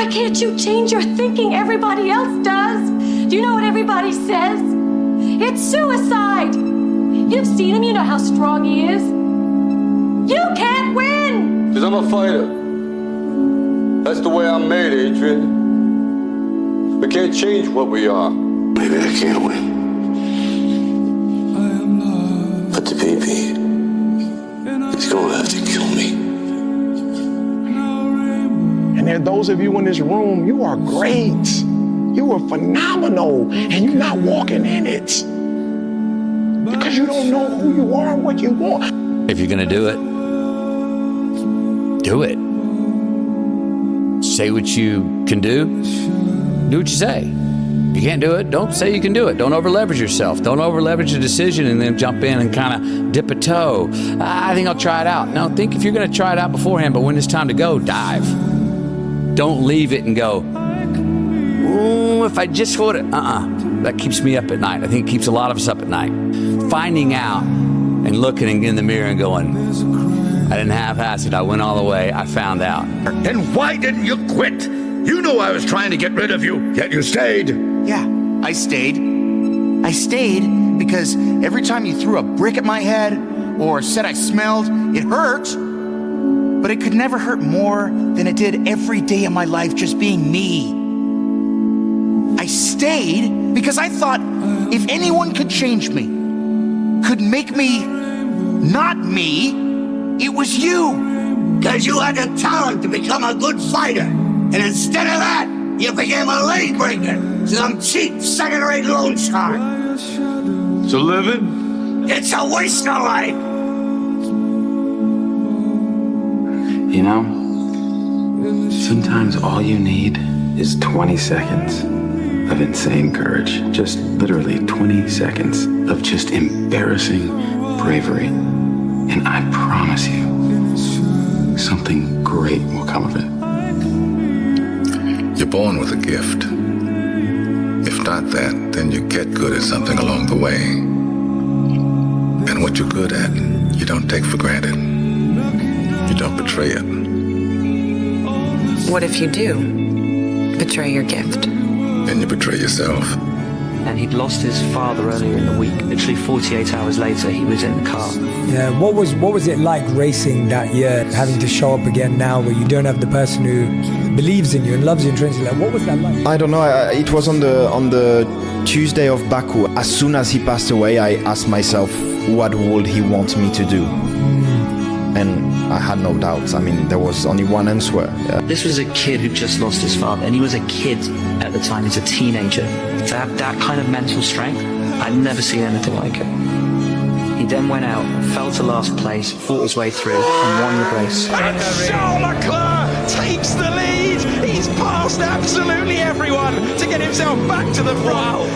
Why can't you change your thinking? Everybody else does. Do you know what everybody says? It's suicide. You've seen him. You know how strong he is. You can't win. Because I'm a fighter. That's the way I'm made, Adrian. We can't change what we are. Maybe I can't win. But the baby is gonna have to kill me. And there are those of you in this room, you are great. You are phenomenal, and you're not walking in it. Because you don't know who you are and what you want. If you're gonna do it, do it. Say what you can do what you say. You can't do it, don't say you can do it. Don't over-leverage yourself. Don't over-leverage a decision and then jump in and kind of dip a toe. I think I'll try it out. No, think if you're going to try it out beforehand, but when it's time to go, dive. Don't leave it and go, ooh, if I just would it. That keeps me up at night. I think it keeps a lot of us up at night. Finding out and looking in the mirror and going, I didn't half-ass it. I went all the way. I found out. Then why didn't you quit? You knew I was trying to get rid of you, yet you stayed. Yeah, I stayed. I stayed because every time you threw a brick at my head or said I smelled, it hurt. But it could never hurt more than it did every day of my life just being me. I stayed because I thought if anyone could change me, could make me not me, it was you. Because you had the talent to become a good fighter. And instead of that, you became a leg breaker. Some cheap second-rate loan shark. It's a living. It's a waste of life. You know, sometimes all you need is 20 seconds of insane courage. Just literally 20 seconds of just embarrassing bravery. And I promise you, something great will come of it. You're born with a gift. If not that, then you get good at something along the way. And what you're good at, you don't take for granted. You don't betray it. What if you do betray your gift? Then you betray yourself. And he'd lost his father earlier in the week. Literally 48 hours later, he was in the car. Yeah, what was it like racing that year, having to show up again now where you don't have the person who believes in you and loves you intrinsically? Like, what was that like? I don't know. It was on the Tuesday of Baku. As soon as he passed away, I asked myself, what would he want me to do? And I had no doubts. I mean, there was only one answer. This was a kid who just lost his father, and he was a kid at the time. He's a teenager. To have that kind of mental strength, I've never seen anything like it. He then went out, fell to last place, fought his way through, and won the race. And Charles Leclerc takes the lead. He's passed absolutely everyone to get himself back to the front. Wow.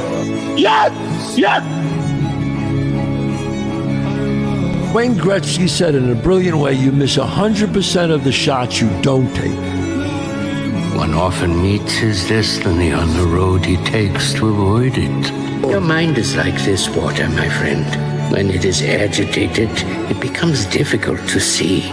Yes! Yes! Wayne Gretzky said in a brilliant way, you miss 100% of the shots you don't take. One often meets his destiny on the road he takes to avoid it. Your mind is like this water, my friend. When it is agitated, it becomes difficult to see.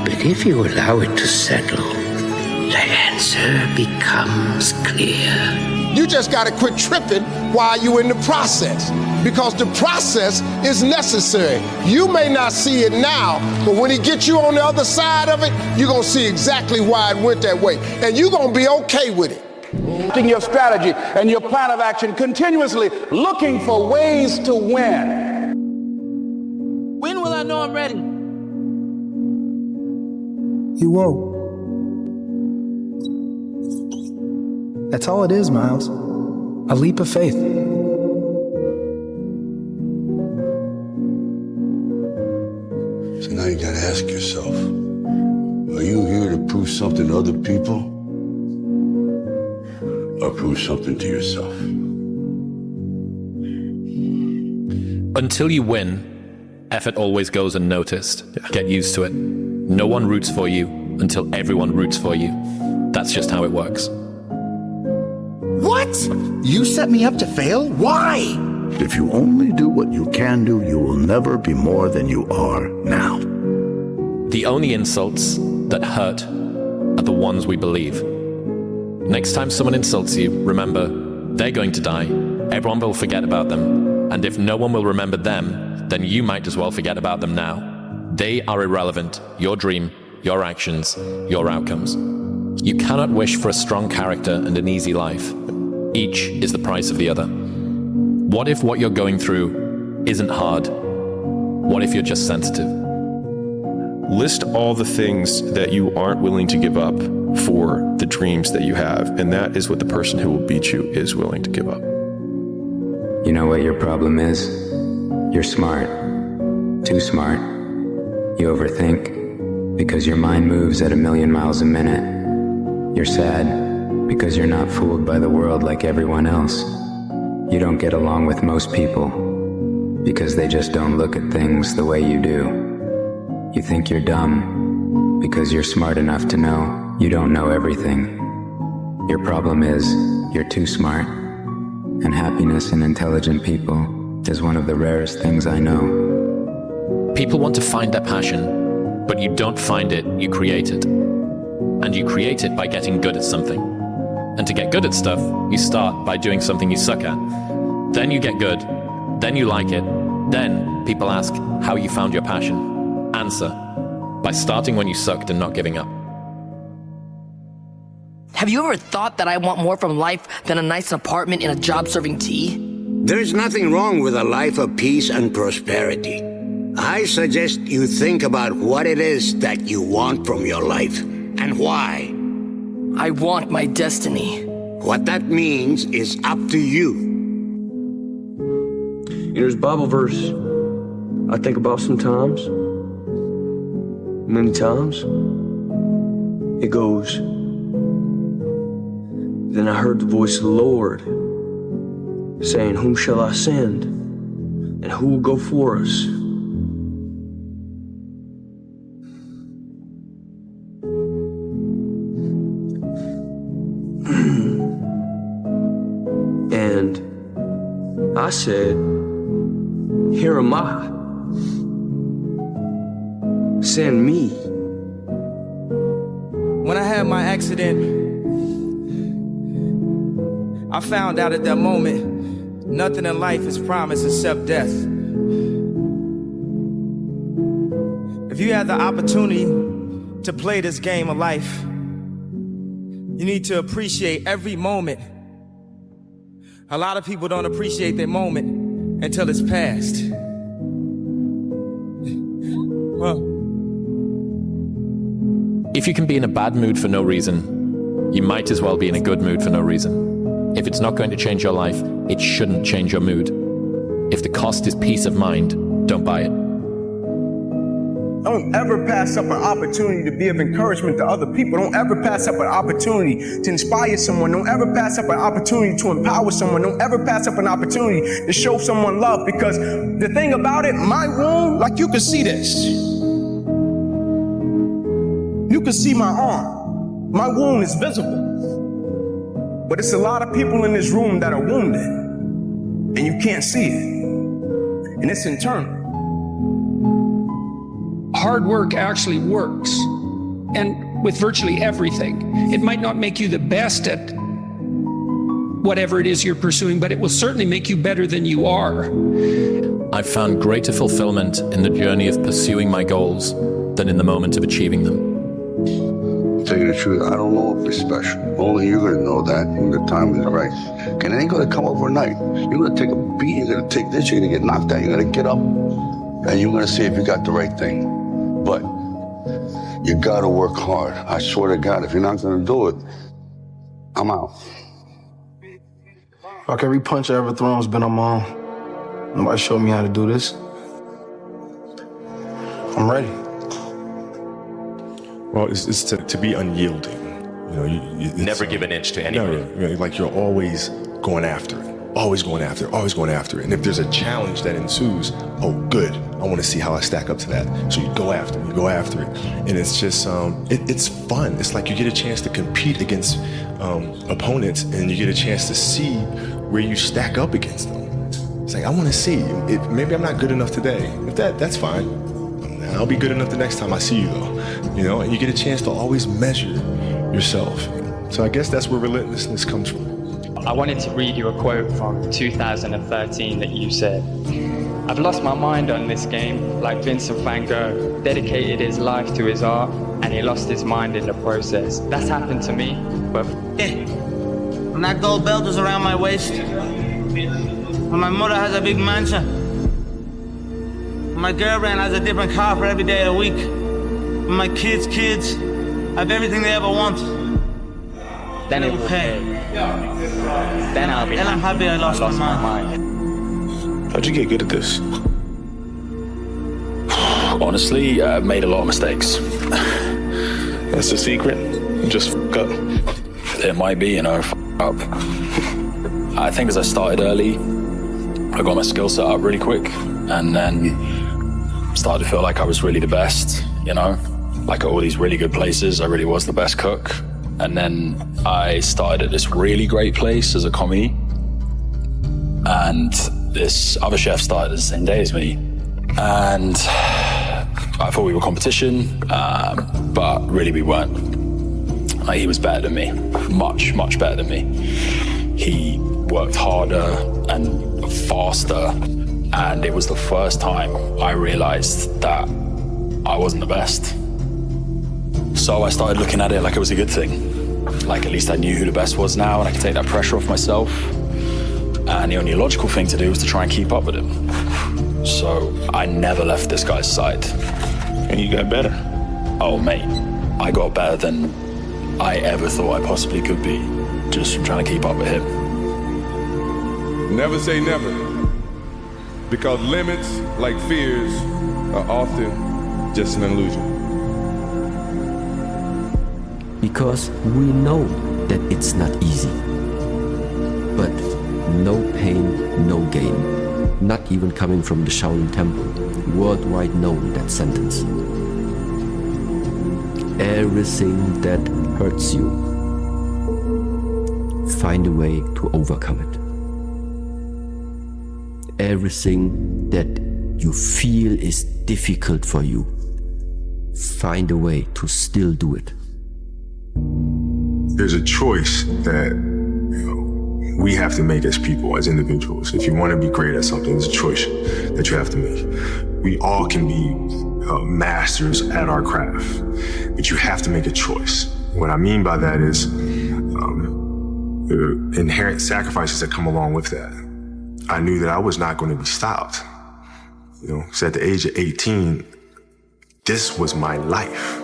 But if you allow it to settle, the answer becomes clear. You just gotta quit tripping while you're in the process, because the process is necessary. You may not see it now, but when he gets you on the other side of it, you're gonna see exactly why it went that way, and you're gonna be okay with it. Your strategy and your plan of action, continuously looking for ways to win. When will I know I'm ready? You won't. That's all it is, Miles. A leap of faith. So now you gotta ask yourself, are you here to prove something to other people? Or prove something to yourself? Until you win, effort always goes unnoticed. Get used to it. No one roots for you until everyone roots for you. That's just how it works. What? You set me up to fail? Why? If you only do what you can do, you will never be more than you are now. The only insults that hurt are the ones we believe. Next time someone insults you, remember, they're going to die. Everyone will forget about them. And if no one will remember them, then you might as well forget about them now. They are irrelevant. Your dream, your actions, your outcomes. You cannot wish for a strong character and an easy life. Each is the price of the other. What if what you're going through isn't hard? What if you're just sensitive? List all the things that you aren't willing to give up for the dreams that you have, and that is what the person who will beat you is willing to give up. You know what your problem is? You're smart. Too smart. You overthink because your mind moves at 1,000,000 miles a minute. You're sad because you're not fooled by the world like everyone else. You don't get along with most people because they just don't look at things the way you do. You think you're dumb because you're smart enough to know you don't know everything. Your problem is you're too smart. And happiness in intelligent people is one of the rarest things I know. People want to find their passion, but you don't find it, you create it. And you create it by getting good at something. And to get good at stuff, you start by doing something you suck at. Then you get good, then you like it, then people ask how you found your passion. Answer, by starting when you sucked and not giving up. Have you ever thought that I want more from life than a nice apartment and a job serving tea? There's nothing wrong with a life of peace and prosperity. I suggest you think about what it is that you want from your life and why. I want my destiny. What that means is up to you. There's a Bible verse I think about sometimes. Many times. It goes, "Then I heard the voice of the Lord saying, whom shall I send? And who will go for us?" And I said, "Here am I. Send me." When I had my accident, I found out at that moment, nothing in life is promised except death. If you have the opportunity to play this game of life, you need to appreciate every moment. A lot of people don't appreciate their moment until it's past. Well, if you can be in a bad mood for no reason, you might as well be in a good mood for no reason. If it's not going to change your life, it shouldn't change your mood. If the cost is peace of mind, don't buy it. Don't ever pass up an opportunity to be of encouragement to other people. Don't ever pass up an opportunity to inspire someone. Don't ever pass up an opportunity to empower someone. Don't ever pass up an opportunity to show someone love, because the thing about it, my wound, like you can see this. You can see my arm. My wound is visible. But it's a lot of people in this room that are wounded, and you can't see it. And it's internal. Hard work actually works, and with virtually everything. It might not make you the best at whatever it is you're pursuing, but it will certainly make you better than you are. I've found greater fulfillment in the journey of pursuing my goals than in the moment of achieving them. Tell you the truth, I don't know if it's special. Only you're gonna know that when the time is right. And it ain't gonna come overnight. You're gonna take a beat, you're gonna take this, you're gonna get knocked out, you're gonna get up, and you're gonna see if you got the right thing. But you gotta work hard. I swear to God, if you're not gonna do it, I'm out. Fuck, every punch I ever thrown has been on my own. Nobody showed me how to do this. I'm ready. Well, it's to be unyielding. You know, never give an inch to anybody. No, like you're always going after it. Always going after it, always going after it. And if there's a challenge that ensues, oh, good, I want to see how I stack up to that. So you go after it, And it's just, it's fun. It's like you get a chance to compete against opponents, and you get a chance to see where you stack up against them. It's like, I want to see. Maybe I'm not good enough today. If that's fine. I'll be good enough the next time I see you, though. You know, and you get a chance to always measure yourself So I guess that's where relentlessness comes from. I wanted to read you a quote from 2013 that you said, "I've lost my mind on this game, like Vincent van Gogh dedicated his life to his art and he lost his mind in the process." That's happened to me, but When that gold belt is around my waist, when my mother has a big mansion, when my girlfriend has a different car for every day of the week, when my kids have everything they ever want, then it will pay. Then I'll be I'm happy I lost my mind. How'd you get good at this? Honestly, I've made a lot of mistakes. That's the secret? Just f*** up. It might be, f*** up. I think as I started early, I got my skill set up really quick, and then started to feel like I was really the best, like at all these really good places, I really was the best cook. And then I started at this really great place as a commie, and this other chef started the same day as me, and I thought we were competition, but really we weren't. He was better than me, much, much better than me. He worked harder and faster, and it was the first time I realized that I wasn't the best. So I started looking at it like it was a good thing. Like at least I knew who the best was now, and I could take that pressure off myself. And the only logical thing to do was to try and keep up with him. So I never left this guy's side. And you got better? Oh, mate, I got better than I ever thought I possibly could be, just from trying to keep up with him. Never say never. Because limits, like fears, are often just an illusion. Because we know that it's not easy. But no pain, no gain. Not even coming from the Shaolin Temple. Worldwide known, that sentence. Everything that hurts you, find a way to overcome it. Everything that you feel is difficult for you, find a way to still do it. There's a choice that we have to make as people, as individuals. If you want to be great at something, it's a choice that you have to make. We all can be masters at our craft, but you have to make a choice. What I mean by that is the inherent sacrifices that come along with that. I knew that I was not going to be stopped. So at the age of 18, this was my life,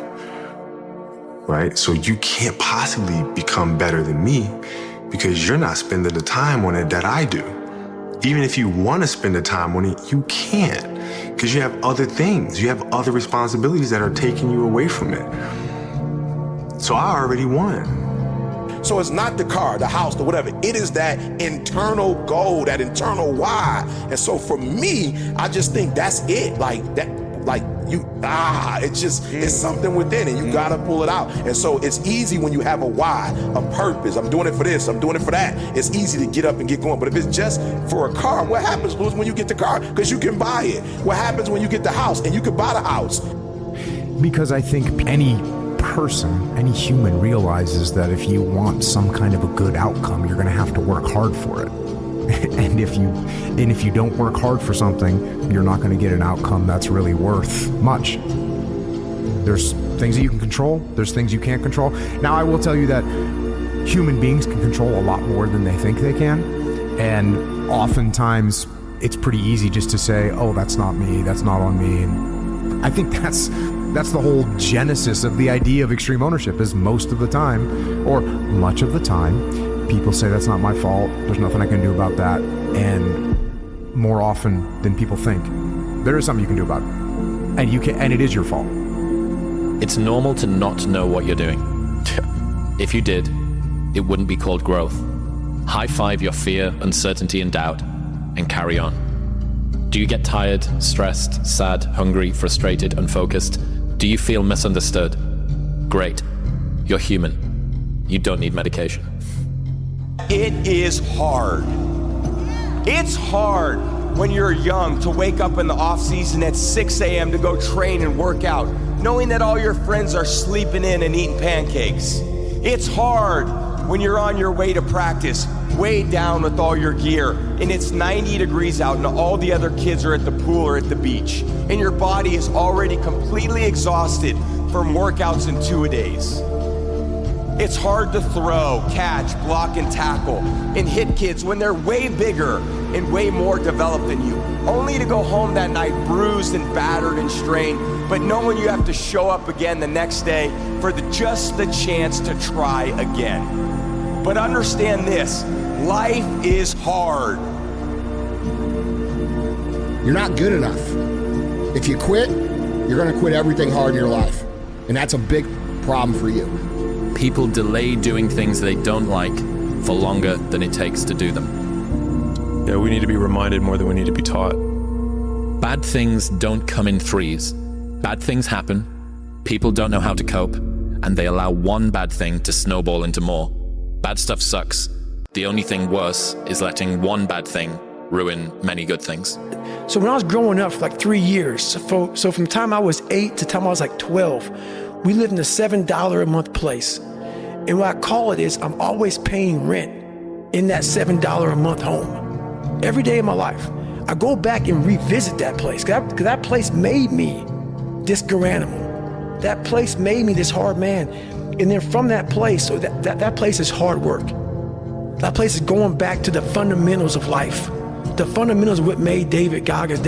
right? So you can't possibly become better than me because you're not spending the time on it that I do. Even if you want to spend the time on it, you can't, because you have other things. You have other responsibilities that are taking you away from it. So I already won. So it's not the car, the house, the whatever. It is that internal goal, that internal why. And so for me, I just think that's it. It's something within and you gotta pull it out. And so it's easy when you have a why, a purpose. I'm doing it for this, I'm doing it for that. It's easy to get up and get going. But if it's just for a car, what happens, Louis, when you get the car? Because you can buy it. What happens when you get the house and you can buy the house? Because I think any person, any human realizes that if you want some kind of a good outcome, you're gonna have to work hard for it. And if you don't work hard for something, you're not going to get an outcome that's really worth much. There's things that you can control, there's things you can't control. Now, I will tell you that human beings can control a lot more than they think they can. And oftentimes, it's pretty easy just to say, oh, that's not me, that's not on me. And I think that's the whole genesis of the idea of extreme ownership, is most of the time, or much of the time, people say that's not my fault, there's nothing I can do about that, and more often than people think, there is something you can do about it, and it is your fault. It's normal to not know what you're doing. If you did, it wouldn't be called growth. High five your fear, uncertainty, and doubt, and carry on. Do you get tired, stressed, sad, hungry, frustrated, unfocused? Do you feel misunderstood? Great. You're human. You don't need medication. It is hard. It's hard when you're young to wake up in the off season at 6 a.m. to go train and work out, knowing that all your friends are sleeping in and eating pancakes. It's hard when you're on your way to practice, weighed down with all your gear, and it's 90 degrees out and all the other kids are at the pool or at the beach, and your body is already completely exhausted from workouts in 2-a-days. It's hard to throw, catch, block, and tackle, and hit kids when they're way bigger and way more developed than you, only to go home that night bruised and battered and strained, but knowing you have to show up again the next day for just the chance to try again. But understand this, life is hard. You're not good enough. If you quit, you're gonna quit everything hard in your life. And that's a big problem for you. People delay doing things they don't like for longer than it takes to do them. Yeah, we need to be reminded more than we need to be taught. Bad things don't come in threes. Bad things happen, people don't know how to cope, and they allow one bad thing to snowball into more. Bad stuff sucks. The only thing worse is letting one bad thing ruin many good things. So when I was growing up for like 3 years, so from the time I was 8 to the time I was like 12, we lived in a $7 a month place. And what I call it is I'm always paying rent in that $7 a month home. Every day of my life. I go back and revisit that place because that place made me this good animal. That place made me this hard man. And then from that place, so that place is hard work. That place is going back to the fundamentals of life. The fundamentals of what made David Goggins.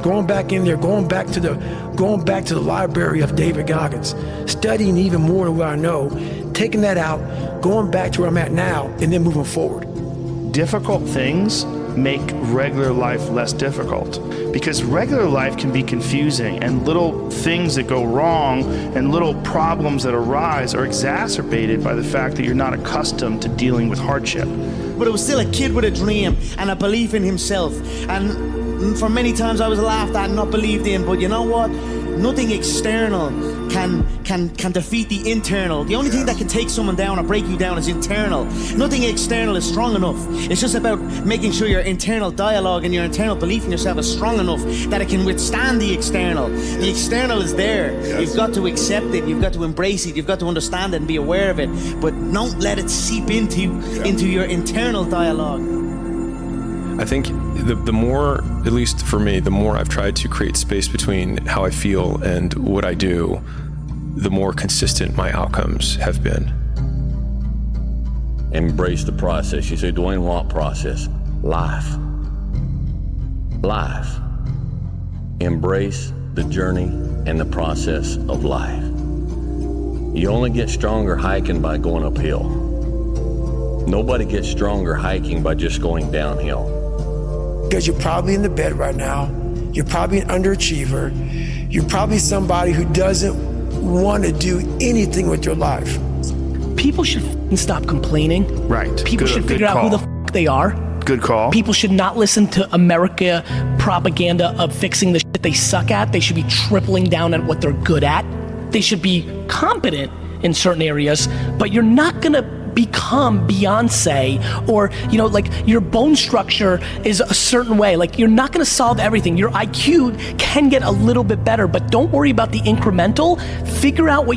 Going back in there, going back to the library of David Goggins, studying even more than what I know, taking that out, going back to where I'm at now, and then moving forward. Difficult things make regular life less difficult, because regular life can be confusing, and little things that go wrong and little problems that arise are exacerbated by the fact that you're not accustomed to dealing with hardship. But it was still a kid with a dream and a belief in himself. And for many times I was laughed at and not believed in, but you know what? Nothing external can defeat the internal. The only thing that can take someone down or break you down is internal. Nothing external is strong enough. It's just about making sure your internal dialogue and your internal belief in yourself is strong enough that it can withstand the external. The external is there. Yes. You've got to accept it. You've got to embrace it. You've got to understand it and be aware of it. But don't let it seep into your internal dialogue. I think the more, at least for me, the more I've tried to create space between how I feel and what I do, the more consistent my outcomes have been. Embrace the process. You say, Dwayne, what process? Life. Life. Embrace the journey and the process of life. You only get stronger hiking by going uphill. Nobody gets stronger hiking by just going downhill. Because you're probably in the bed right now. You're probably an underachiever. You're probably somebody who doesn't want to do anything with your life. People should stop complaining. Right. People should figure out who the they are. Good call. People should not listen to America propaganda of fixing the shit they suck at. They should be tripling down at what they're good at. They should be competent in certain areas, but you're not gonna become Beyonce, or like your bone structure is a certain way. Like, you're not gonna solve everything. Your IQ can get a little bit better, but don't worry about the incremental. Figure out what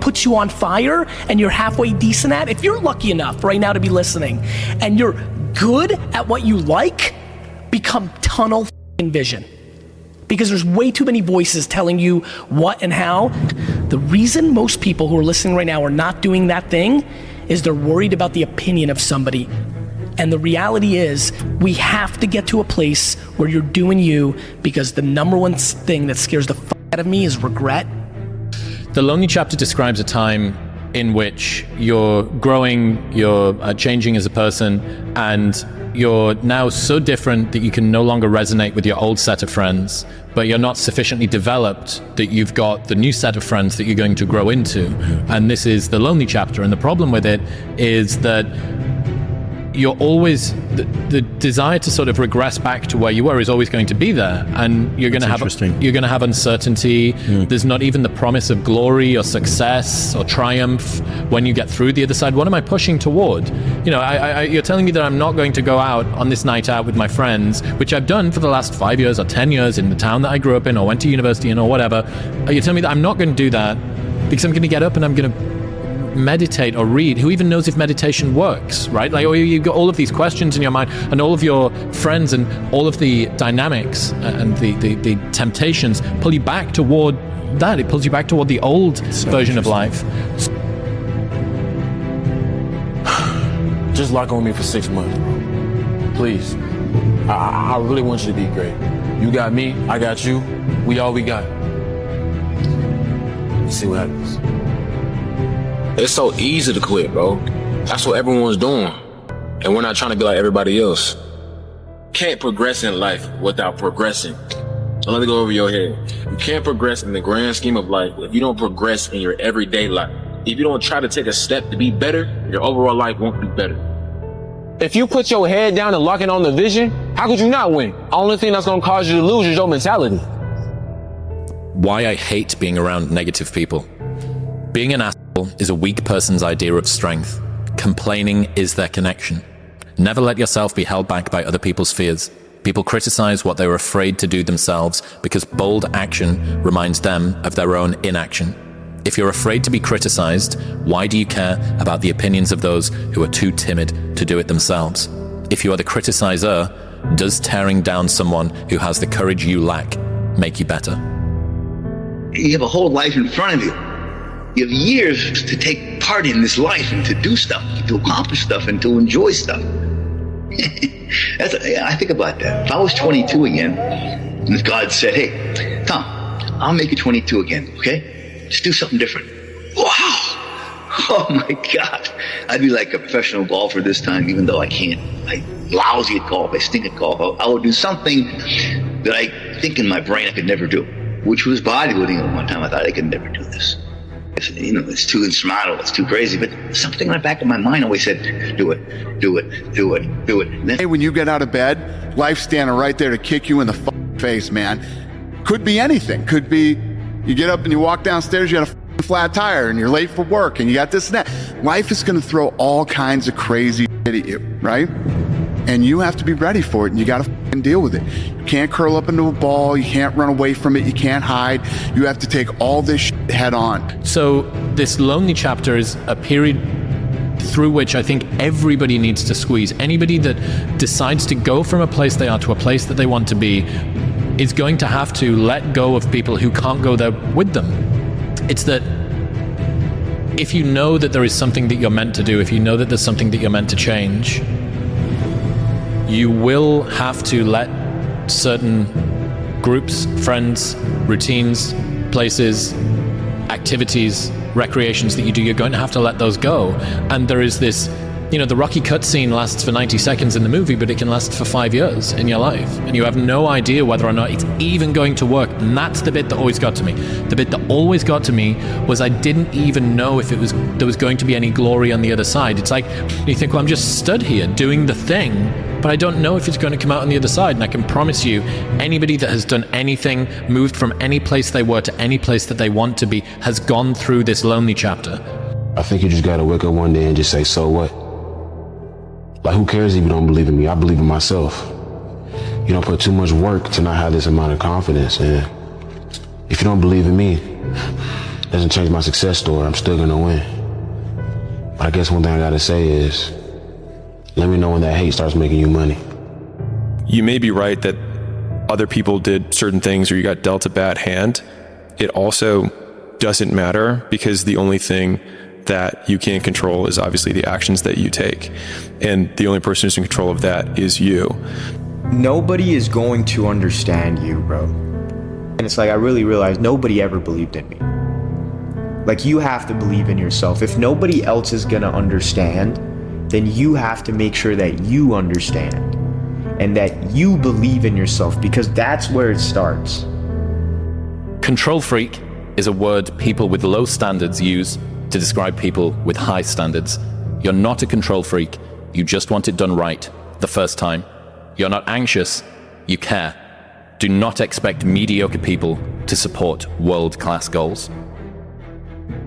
puts you on fire and you're halfway decent at. If you're lucky enough right now to be listening and you're good at what you like, become tunnel vision. Because there's way too many voices telling you what and how. The reason most people who are listening right now are not doing that thing is they're worried about the opinion of somebody. And the reality is, we have to get to a place where you're doing you, because the number one thing that scares the fuck out of me is regret. The Lonely chapter describes a time in which you're growing, you're changing as a person, and you're now so different that you can no longer resonate with your old set of friends, but you're not sufficiently developed that you've got the new set of friends that you're going to grow into. And this is the Lonely chapter. And the problem with it is that you're always, the desire to sort of regress back to where you were is always going to be there, and you're going to have uncertainty. There's not even the promise of glory or success or triumph when you get through the other side. What am I pushing toward? You're telling me that I'm not going to go out on this night out with my friends, which I've done for the last 5 years or 10 years in the town that I grew up in or went to university in or whatever. You're telling me that I'm not going to do that because I'm going to get up and I'm going to meditate or read? Who even knows if meditation works, right? Like, or you've got all of these questions in your mind, and all of your friends and all of the dynamics and the temptations pull you back toward that. It pulls you back toward the old version of life. Just lock on me for 6 months, bro. Please. I really want you to be great. You got me, I got you. We all we got. Let's see what happens. It's so easy to quit, bro. That's what everyone's doing. And we're not trying to be like everybody else. Can't progress in life without progressing. So let me go over your head. You can't progress in the grand scheme of life if you don't progress in your everyday life. If you don't try to take a step to be better, your overall life won't be better. If you put your head down and lock in on the vision, how could you not win? Only thing that's gonna cause you to lose is your mentality. Why I hate being around negative people. Being an asshole is a weak person's idea of strength. Complaining is their connection. Never let yourself be held back by other people's fears. People criticize what they were afraid to do themselves because bold action reminds them of their own inaction. If you're afraid to be criticized, why do you care about the opinions of those who are too timid to do it themselves? If you are the criticizer, does tearing down someone who has the courage you lack make you better? You have a whole life in front of you. You have years to take part in this life and to do stuff, to accomplish stuff, and to enjoy stuff. I think about that. If I was 22 again, and if God said, hey, Tom, I'll make you 22 again, okay? Just do something different. Wow! Oh my God. I'd be like a professional golfer this time, even though I can't. I'm lousy at golf. I stink at golf. I would do something that I think in my brain I could never do, which was bodybuilding at one time. I thought I could never do this. It's too insurmountable, it's too crazy, but something in the back of my mind always said, do it, do it, do it, do it. Hey, when you get out of bed, life's standing right there to kick you in the face, man. Could be anything. Could be you get up and you walk downstairs, you got a flat tire and you're late for work and you got this and that. Life is going to throw all kinds of crazy shit at you, right? And you have to be ready for it, and you got to deal with it. You can't curl up into a ball. You can't run away from it. You can't hide. You have to take all this shit head on. So this lonely chapter is a period through which I think everybody needs to squeeze. Anybody that decides to go from a place they are to a place that they want to be is going to have to let go of people who can't go there with them. It's that if you know that there is something that you're meant to do, if you know that there's something that you're meant to change, you will have to let certain groups, friends, routines, places, activities, recreations that you do, you're going to have to let those go. And there is this, the Rocky cutscene lasts for 90 seconds in the movie, but it can last for 5 years in your life. And you have no idea whether or not it's even going to work. And that's the bit that always got to me. The bit that always got to me was I didn't even know if there was going to be any glory on the other side. It's like, you think, well, I'm just stood here doing the thing, but I don't know if it's going to come out on the other side. And I can promise you, anybody that has done anything, moved from any place they were to any place that they want to be, has gone through this lonely chapter. I think you just got to wake up one day and just say, so what? Like, who cares if you don't believe in me? I believe in myself. You don't put too much work to not have this amount of confidence. And if you don't believe in me, it doesn't change my success story. I'm still going to win. But I guess one thing I got to say is, let me know when that hate starts making you money. You may be right that other people did certain things or you got dealt a bad hand. It also doesn't matter, because the only thing that you can't control is obviously the actions that you take. And the only person who's in control of that is you. Nobody is going to understand you, bro. And it's like, I really realized nobody ever believed in me. Like, you have to believe in yourself. If nobody else is gonna understand, then you have to make sure that you understand and that you believe in yourself, because that's where it starts. Control freak is a word people with low standards use to describe people with high standards. You're not a control freak. You just want it done right the first time. You're not anxious. You care. Do not expect mediocre people to support world-class goals.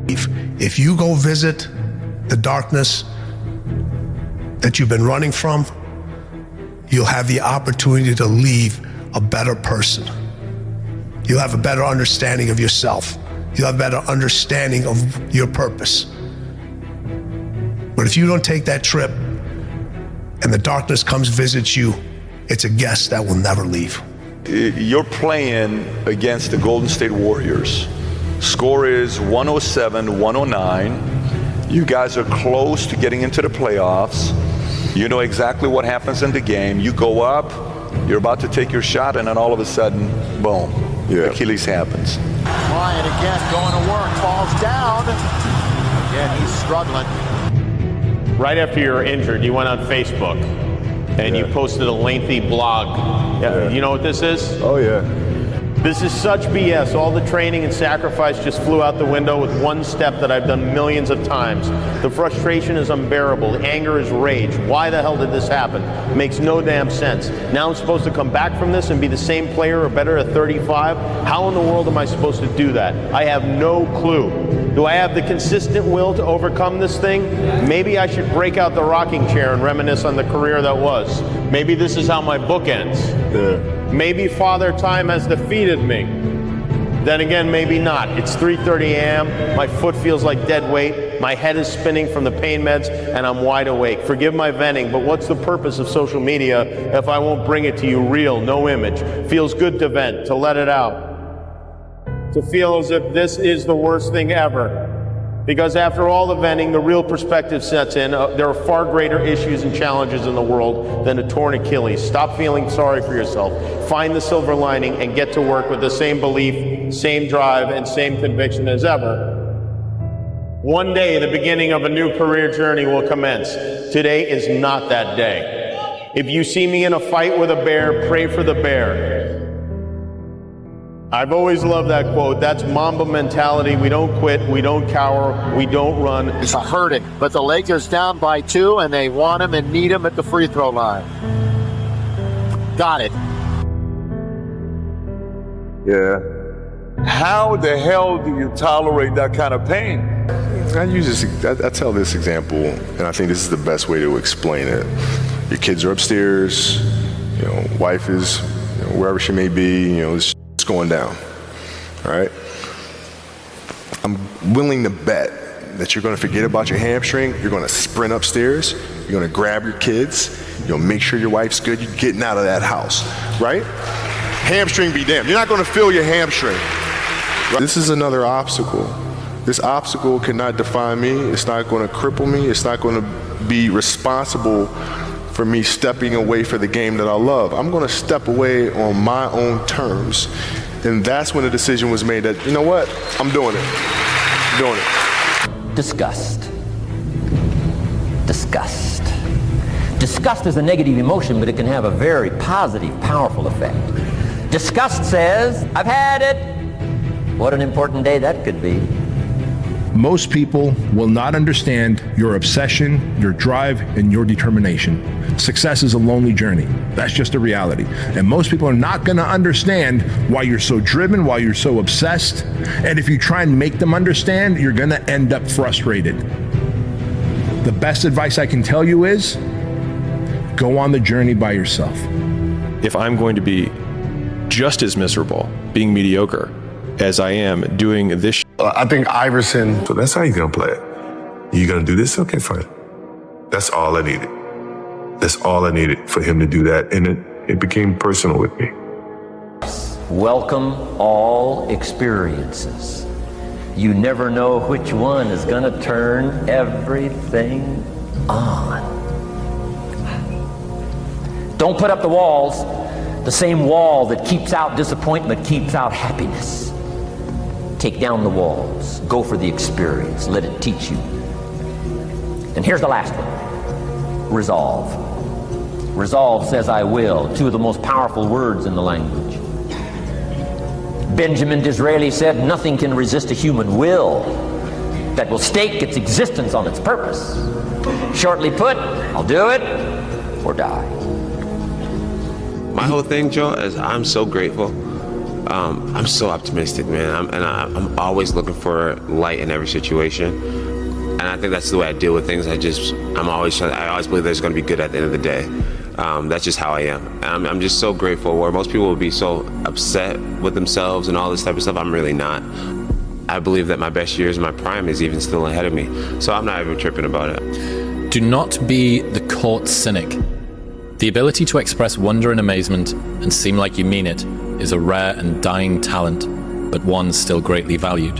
If you go visit the darkness that you've been running from, you'll have the opportunity to leave a better person. You'll have a better understanding of yourself. You'll have a better understanding of your purpose. But if you don't take that trip and the darkness comes visits you, it's a guest that will never leave. You're playing against the Golden State Warriors. Score is 107-109. You guys are close to getting into the playoffs. You know exactly what happens in the game. You go up, you're about to take your shot, and then all of a sudden, boom, Achilles happens. Bryant again going to work, falls down. Again, he's struggling. Right after you were injured, you went on Facebook and you posted a lengthy blog. You know what this is? Oh, yeah. This is such BS. All the training and sacrifice just flew out the window with one step that I've done millions of times. The frustration is unbearable. The anger is rage. Why the hell did this happen? It makes no damn sense. Now I'm supposed to come back from this and be the same player or better at 35? How in the world am I supposed to do that? I have no clue. Do I have the consistent will to overcome this thing? Maybe I should break out the rocking chair and reminisce on the career that was. Maybe this is how my book ends. Maybe Father Time has defeated me. Then again, maybe not. It's 3:30 a.m. My foot feels like dead weight. My head is spinning from the pain meds, and I'm wide awake. Forgive my venting, but what's the purpose of social media if I won't bring it to you real, no image? Feels good to vent, to let it out. To feel as if this is the worst thing ever. Because after all the venting, the real perspective sets in. There are far greater issues and challenges in the world than a torn Achilles. Stop feeling sorry for yourself. Find the silver lining and get to work with the same belief, same drive, and same conviction as ever. One day, the beginning of a new career journey will commence. Today is not that day. If you see me in a fight with a bear, pray for the bear. I've always loved that quote. That's Mamba mentality. We don't quit, we don't cower, we don't run. It's hurting, but the Lakers down by 2, and they want him and need him at the free throw line. Got it. Yeah. How the hell do you tolerate that kind of pain? I tell this example, and I think this is the best way to explain it. Your kids are upstairs, wife is wherever she may be, it's going down, all right? I'm willing to bet that you're gonna forget about your hamstring, you're gonna sprint upstairs, you're gonna grab your kids, you'll make sure your wife's good, you're getting out of that house, right? Hamstring be damned. You're not gonna feel your hamstring. This is another obstacle. This obstacle cannot define me, it's not gonna cripple me, it's not gonna be responsible for me stepping away for the game that I love. I'm gonna step away on my own terms. And that's when the decision was made that, you know what, I'm doing it. I'm doing it. Disgust. Disgust. Disgust is a negative emotion, but it can have a very positive, powerful effect. Disgust says, I've had it. What an important day that could be. Most people will not understand your obsession, your drive, and your determination. Success is a lonely journey. That's just a reality. And most people are not going to understand why you're so driven, why you're so obsessed. And if you try and make them understand, you're going to end up frustrated. The best advice I can tell you is, go on the journey by yourself. If I'm going to be just as miserable being mediocre as I am doing this I think Iverson, so that's how you're going to play it. You're going to do this? Okay, fine. That's all I needed. That's all I needed for him to do that. And it became personal with me. Welcome all experiences. You never know which one is going to turn everything on. Don't put up the walls. The same wall that keeps out disappointment keeps out happiness. Take down the walls. Go for the experience. Let it teach you. And here's the last one. Resolve. Resolve says I will. Two of the most powerful words in the language. Benjamin Disraeli said, nothing can resist a human will that will stake its existence on its purpose. Shortly put, I'll do it or die. My whole thing, Joe, is I'm so grateful. I'm so optimistic, man. I'm always looking for light in every situation. And I think that's the way I deal with things. I always believe there's going to be good at the end of the day. That's just how I am. And I'm just so grateful. Where most people will be so upset with themselves and all this type of stuff, I'm really not. I believe that my best years, my prime is even still ahead of me. So I'm not even tripping about it. Do not be the caught cynic. The ability to express wonder and amazement and seem like you mean it is a rare and dying talent, but one still greatly valued.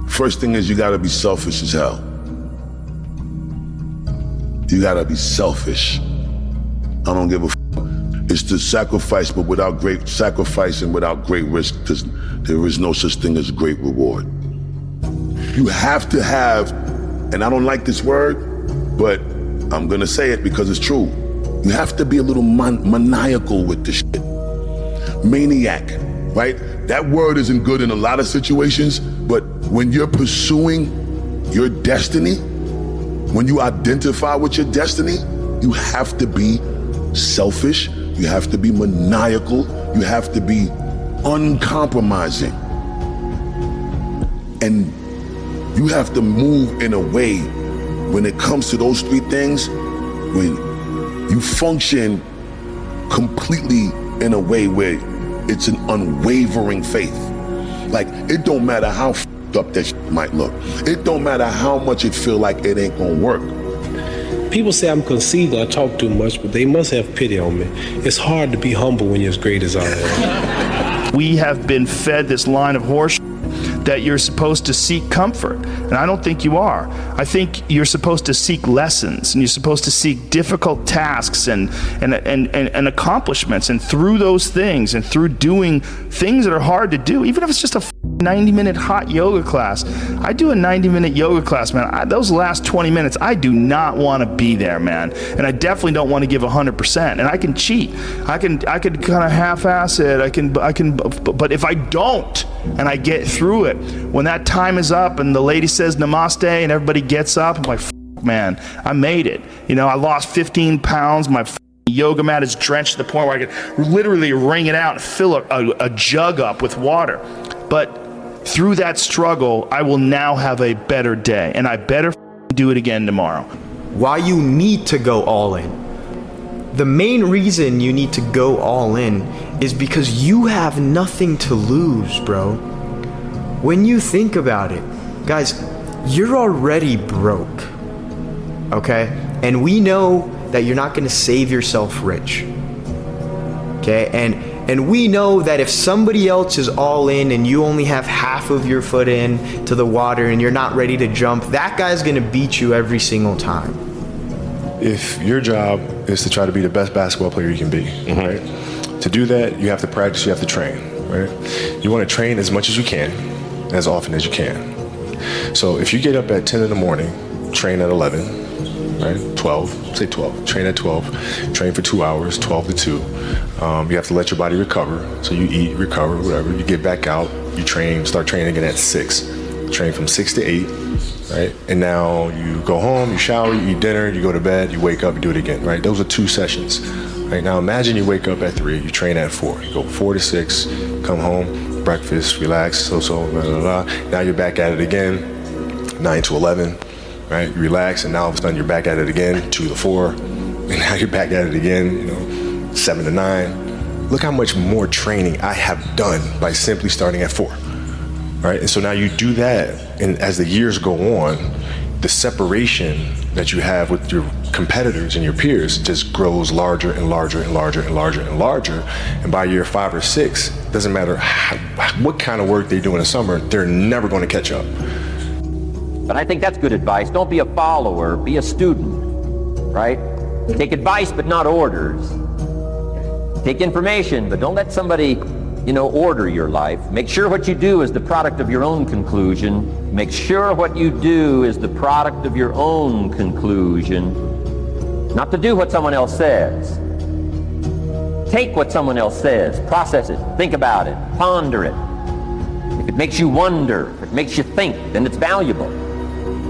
First thing is you gotta be selfish as hell. You gotta be selfish. I don't give a f. It's to sacrifice, but without great sacrifice and without great risk, there is no such thing as great reward. You have to have, and I don't like this word, but I'm gonna say it because it's true. You have to be a little maniacal with this shit. Maniac, right? That word isn't good in a lot of situations, but when you're pursuing your destiny, when you identify with your destiny, you have to be selfish, you have to be maniacal, you have to be uncompromising. And you have to move in a way, when it comes to those three things, when you function completely in a way where it's an unwavering faith. Like, it don't matter how f***ed up that shit might look. It don't matter how much it feel like it ain't gonna work. People say I'm conceited, I talk too much, but they must have pity on me. It's hard to be humble when you're as great as I am. We have been fed this line of horse that you're supposed to seek comfort, and I don't think you are. I think you're supposed to seek lessons, and you're supposed to seek difficult tasks and accomplishments, and through those things and through doing things that are hard to do, even if it's just a 90-minute hot yoga class. I do a 90-minute yoga class, man. Those last 20 minutes, I do not want to be there, man. And I definitely don't want to give 100%. And I can cheat. I can kind of half-ass it. I can. But if I don't, and I get through it, when that time is up and the lady says namaste and everybody gets up, I'm like, man, I made it. You know, I lost 15 pounds. My yoga mat is drenched to the point where I could literally wring it out and fill a jug up with water. But through that struggle, I will now have a better day, and I better do it again tomorrow. Why you need to go all in. The main reason you need to go all in is because you have nothing to lose, bro. When you think about it, guys, you're already broke, okay? And we know that you're not gonna save yourself rich, okay? And we know that if somebody else is all in and you only have half of your foot in to the water and you're not ready to jump, that guy's gonna beat you every single time. If your job is to try to be the best basketball player you can be, right? To do that, you have to practice, you have to train, right? You wanna train as much as you can, as often as you can. So if you get up at 10 in the morning, train at 11, right? 12, say 12, train at 12, train for 2 hours, 12 to 2. You have to let your body recover. So you eat, recover, whatever. You get back out, you train, start training again at 6. Train from 6 to 8, right? And now you go home, you shower, you eat dinner, you go to bed, you wake up, you do it again, right? Those are 2 sessions, right? Now imagine you wake up at 3, you train at 4. You go 4 to 6, come home, breakfast, relax, blah, blah, blah. Now you're back at it again, 9 to 11. Right? You relax, and now all of a sudden you're back at it again, 2 to 4, and now you're back at it again, 7 to 9. Look how much more training I have done by simply starting at 4, right? And so now you do that, and as the years go on, the separation that you have with your competitors and your peers just grows larger and larger and larger and larger and larger. And by year 5 or 6, doesn't matter what kind of work they do in the summer, they're never going to catch up. But I think that's good advice. Don't be a follower, be a student, right? Take advice, but not orders. Take information, but don't let somebody, order your life. Make sure what you do is the product of your own conclusion. Make sure what you do is the product of your own conclusion. Not to do what someone else says. Take what someone else says, process it, think about it, ponder it. If it makes you wonder, if it makes you think, then it's valuable.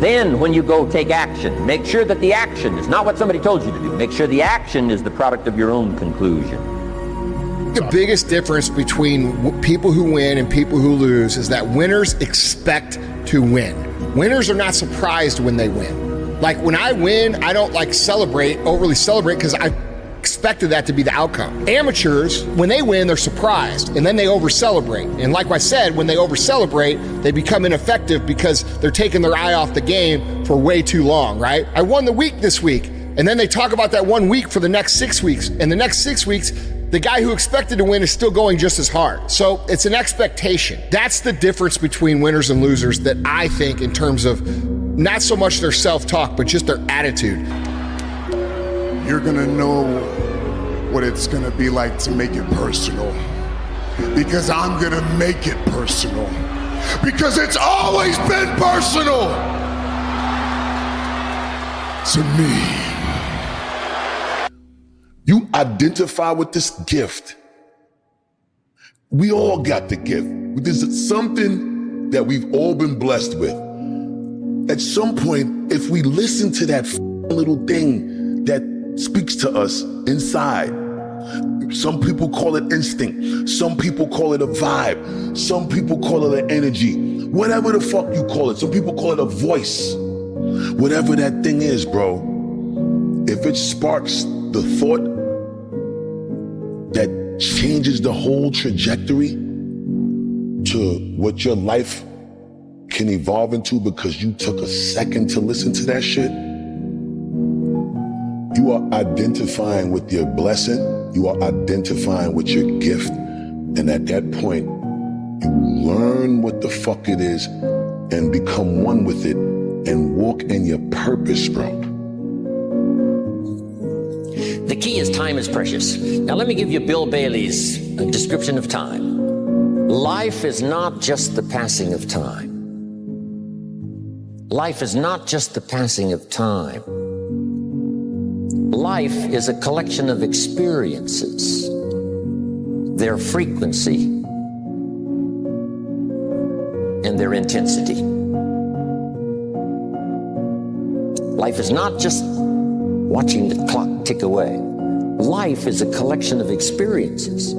Then when you go take action, make sure that the action is not what somebody told you to do. Make sure the action is the product of your own conclusion. The biggest difference between people who win and people who lose is that winners expect to win. Winners are not surprised when they win. Like when I win, I don't overly celebrate because expected that to be the outcome. Amateurs, when they win, they're surprised, and then they over-celebrate. And like I said, when they over-celebrate, they become ineffective because they're taking their eye off the game for way too long, right? I won the week this week, and then they talk about that 1 week for the next 6 weeks. And the next 6 weeks, the guy who expected to win is still going just as hard. So it's an expectation. That's the difference between winners and losers that I think, in terms of not so much their self-talk, but just their attitude. You're gonna know what it's gonna be like to make it personal. Because I'm gonna make it personal. Because it's always been personal to me. You identify with this gift. We all got the gift. This is something that we've all been blessed with. At some point, if we listen to that little thing that speaks to us inside, some people call it instinct, some people call it a vibe, some people call it an energy, whatever the fuck you call it. Some people call it a voice. Whatever that thing is, bro, if it sparks the thought that changes the whole trajectory to what your life can evolve into because you took a second to listen to that shit, you are identifying with your blessing, you are identifying with your gift, and at that point, you learn what the fuck it is and become one with it and walk in your purpose, bro. The key is time is precious. Now let me give you Bill Bailey's description of time. Life is not just the passing of time. Life is not just the passing of time. Life is a collection of experiences, their frequency, and their intensity. Life is not just watching the clock tick away. Life is a collection of experiences,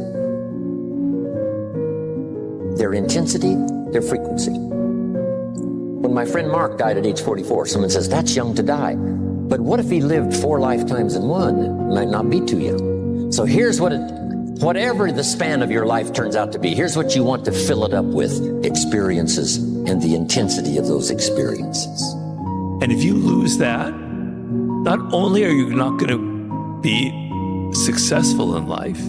their intensity, their frequency. When my friend Mark died at age 44, someone says, that's young to die. But what if he lived 4 lifetimes in one? It might not be too young. So here's whatever the span of your life turns out to be, here's what you want to fill it up with: experiences and the intensity of those experiences. And if you lose that, not only are you not going to be successful in life,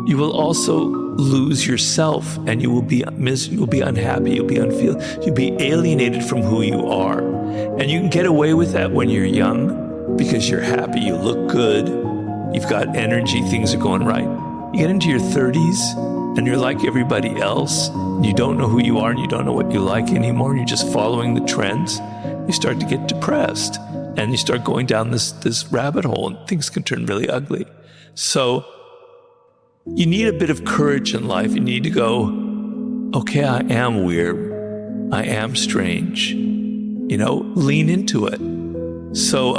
you will also lose yourself, and you will be unhappy, you'll be alienated from who you are. And you can get away with that when you're young because you're happy, you look good, you've got energy, things are going right. You get into your 30s and you're like everybody else, and you don't know who you are and you don't know what you like anymore, and you're just following the trends. You start to get depressed and you start going down this rabbit hole, and things can turn really ugly. So you need a bit of courage in life. You need to go, okay, I am weird, I am strange, lean into it. So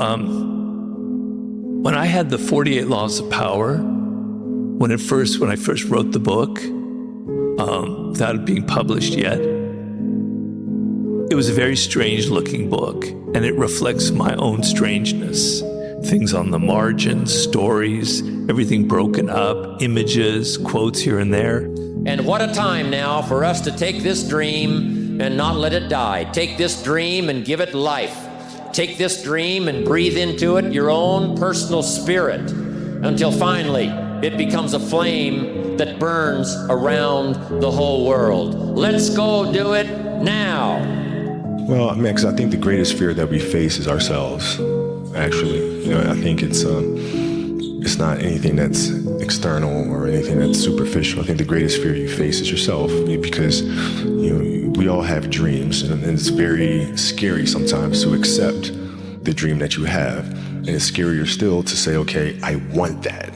when I had the 48 Laws of Power, when I first wrote the book, without it being published yet, it was a very strange looking book, and it reflects my own strangeness. Things on the margins, stories, everything broken up, images, quotes here and there. And what a time now for us to take this dream and not let it die. Take this dream and give it life. Take this dream and breathe into it your own personal spirit until finally it becomes a flame that burns around the whole world. Let's go do it now. Well, man, because I think the greatest fear that we face is ourselves, actually. I think it's not anything that's external or anything that's superficial. I think the greatest fear you face is yourself, because, we all have dreams, and it's very scary sometimes to accept the dream that you have. And it's scarier still to say, okay, I want that.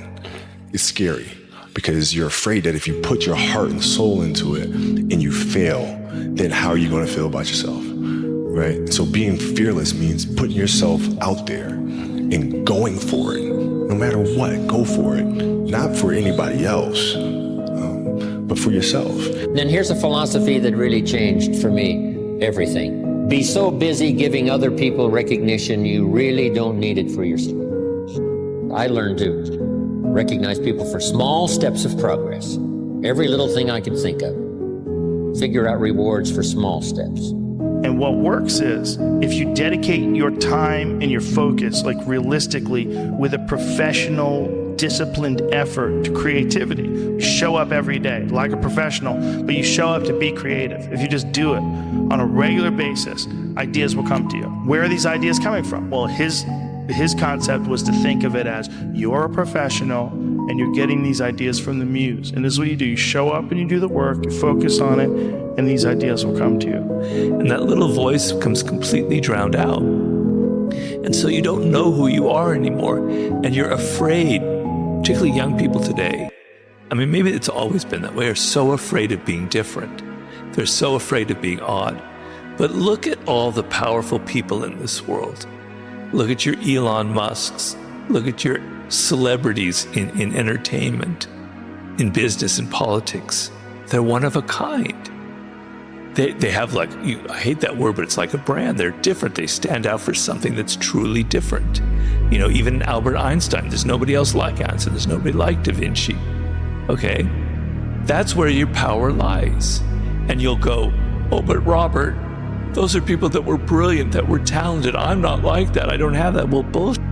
It's scary because you're afraid that if you put your heart and soul into it and you fail, then how are you going to feel about yourself? Right? So being fearless means putting yourself out there and going for it. No matter what, go for it. Not for anybody else, but for yourself. Then here's a philosophy that really changed for me everything. Be so busy giving other people recognition, you really don't need it for yourself. I learned to Recognize people for small steps of progress. Every little thing I can think of. Figure out rewards for small steps. And what works is, if you dedicate your time and your focus, like realistically, with a professional, disciplined effort to creativity, you show up every day like a professional, but you show up to be creative. If you just do it on a regular basis, ideas will come to you. Where are these ideas coming from? Well, his concept was to think of it as you're a professional and you're getting these ideas from the muse. And this is what you do. You show up and you do the work, you focus on it, and these ideas will come to you. And that little voice becomes completely drowned out. And so you don't know who you are anymore. And you're afraid, particularly young people today. I mean, maybe it's always been that way, are so afraid of being different. They're so afraid of being odd. But look at all the powerful people in this world. Look at your Elon Musks. Look at your celebrities in entertainment, in business and politics. They're one of a kind. They have like, I hate that word, but it's like a brand. They're different. They stand out for something that's truly different. You know, even Albert Einstein, there's nobody else like Einstein. There's nobody like Da Vinci. Okay? That's where your power lies. And you'll go, oh, but Robert, those are people that were brilliant, that were talented. I'm not like that. I don't have that. Well, bullshit.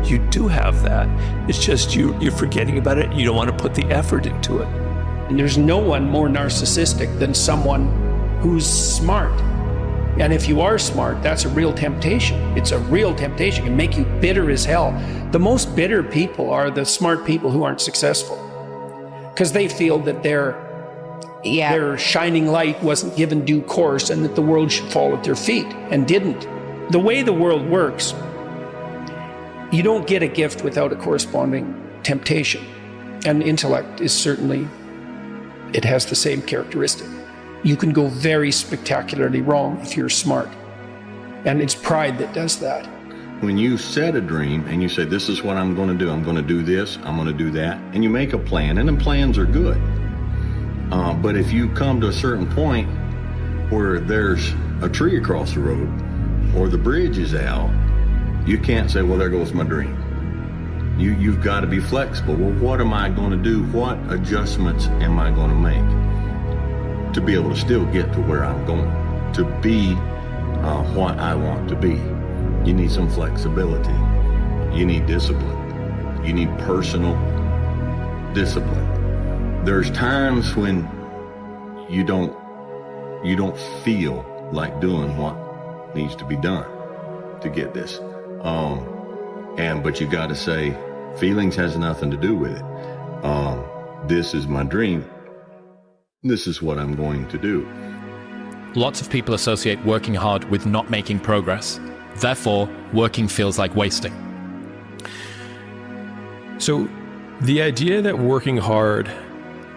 You do have that. It's just you're forgetting about it. You don't want to put the effort into it. And there's no one more narcissistic than someone who's smart. And if you are smart, that's a real temptation. It's a real temptation. It can make you bitter as hell. The most bitter people are the smart people who aren't successful, because they feel that their shining light wasn't given due course and that the world should fall at their feet, and didn't. The way the world works, you don't get a gift without a corresponding temptation. And intellect is certainly, it has the same characteristic. You can go very spectacularly wrong if you're smart. And it's pride that does that. When you set a dream and you say, this is what I'm going to do. I'm going to do this, I'm going to do that. And you make a plan, and the plans are good. But if you come to a certain point where there's a tree across the road or the bridge is out, you can't say, well, there goes my dream. You've got to be flexible. Well, what am I going to do? What adjustments am I going to make to be able to still get to where I'm going, to be what I want to be? You need some flexibility. You need discipline. You need personal discipline. There's times when you don't feel like doing what needs to be done to get this. But you got to say, feelings has nothing to do with it. This is my dream. This is what I'm going to do. Lots of people associate working hard with not making progress. Therefore, working feels like wasting. So the idea that working hard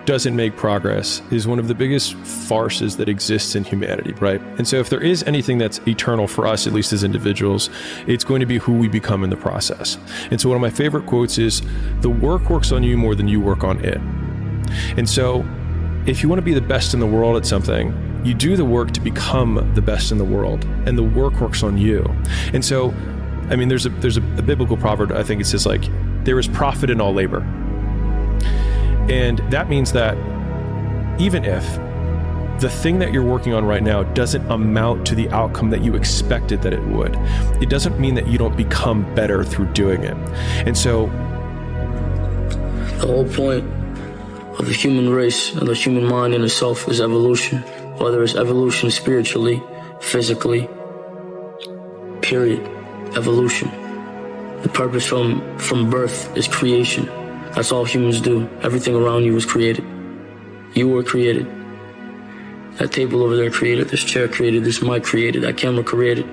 doesn't make progress is one of the biggest farces that exists in humanity, right? And so if there is anything that's eternal for us, at least as individuals, it's going to be who we become in the process. And so one of my favorite quotes is, the work works on you more than you work on it. And so if you want to be the best in the world at something, you do the work to become the best in the world, and the work works on you. And so, I mean, there's a biblical proverb, I think it says like, there is profit in all labor. And that means that even if the thing that you're working on right now doesn't amount to the outcome that you expected that it would, it doesn't mean that you don't become better through doing it. And so the whole point of the human race and the human mind in itself is evolution, whether it's evolution spiritually, physically, period, evolution. The purpose from birth is creation. That's all humans do. Everything around you was created. You were created. That table over there created. This chair created. This mic created. That camera created.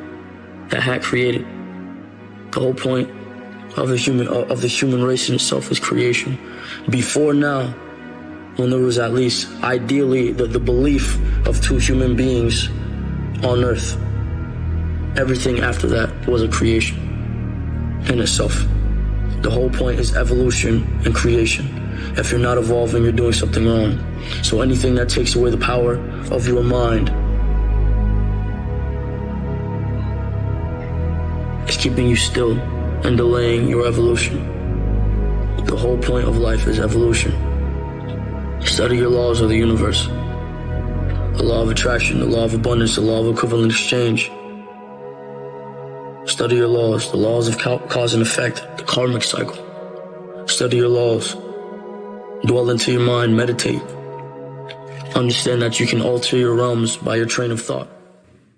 That hat created. The whole point of the human race in itself is creation. Before now, when there was at least ideally the belief of two human beings on Earth, everything after that was a creation in itself. The whole point is evolution and creation. If you're not evolving, you're doing something wrong. So anything that takes away the power of your mind is keeping you still and delaying your evolution. The whole point of life is evolution. Study your laws of the universe. The law of attraction, the law of abundance, the law of equivalent exchange. Study your laws, the laws of cause and effect, the karmic cycle. Study your laws. Dwell into your mind, meditate. Understand that you can alter your realms by your train of thought.